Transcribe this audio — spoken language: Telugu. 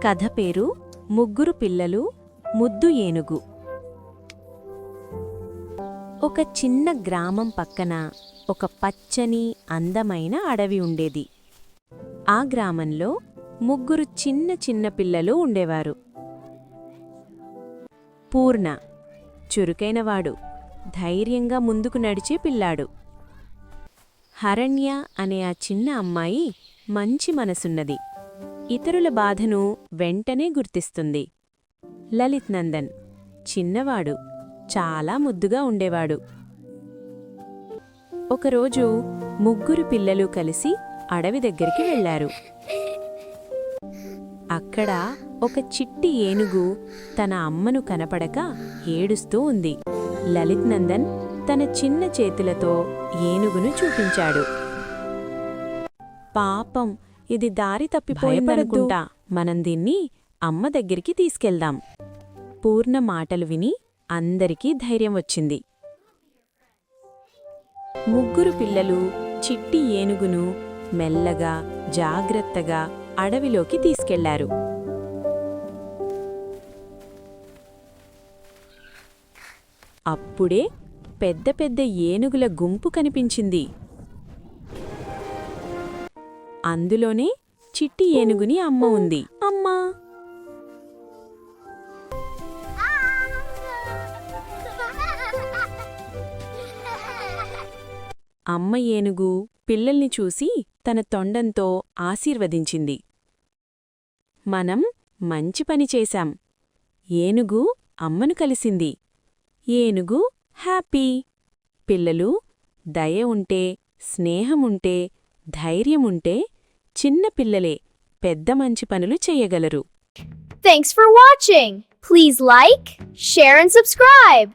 కథ పేరు ముగ్గురు పిల్లలు ముద్దు ఏనుగు. ఒక చిన్న గ్రామం పక్కన ఒక పచ్చని అందమైన అడవి ఉండేది. ఆ గ్రామంలో ముగ్గురు చిన్న చిన్న పిల్లలు ఉండేవారు. పూర్ణ చురుకైనవాడు, ధైర్యంగా ముందుకు నడిచే పిల్లాడు. హరణ్య అనే ఆ చిన్న అమ్మాయి మంచి మనసున్నది, ఇతరుల బాధను వెంటనే గుర్తిస్తుంది. లలిత్ నందన్ చిన్నవాడు, చాలా ముద్దుగా ఉండేవాడు. ఒకరోజు ముగ్గురు పిల్లలు కలిసి అడవి దగ్గరికి వెళ్లారు. అక్కడ ఒక చిట్టి ఏనుగు తన అమ్మను కనపడక ఏడుస్తూ ఉంది. లలిత్ నందన్ తన చిన్న చేతులతో ఏనుగును చూపించాడు. పాపం, ఇది దారి తప్పిపోయిందనుకుంటా, మనం దీన్ని అమ్మ దగ్గరికి తీసుకెళ్దాం. పూర్ణ మాటలు విని అందరికీ ధైర్యం వచ్చింది. ముగ్గురు పిల్లలు చిట్టి ఏనుగును మెల్లగా జాగ్రత్తగా అడవిలోకి తీసుకెళ్లారు. అప్పుడే పెద్ద పెద్ద ఏనుగుల గుంపు కనిపించింది. అందులోనే చిట్టి ఏనుగుని అమ్మ ఉంది. అమ్మా! అమ్మ ఏనుగు పిల్లల్ని చూసి తన తొండంతో ఆశీర్వదించింది. మనం మంచి పని చేశాం. ఏనుగు అమ్మను కలిసింది. ఏనుగు హ్యాపీ. పిల్లలు, దయ ఉంటే, స్నేహముంటే, ధైర్యముంటే చిన్న పిల్లలే పెద్ద మంచి పనులు చెయ్యగలరు. Thanks for watching. Please like, share and subscribe.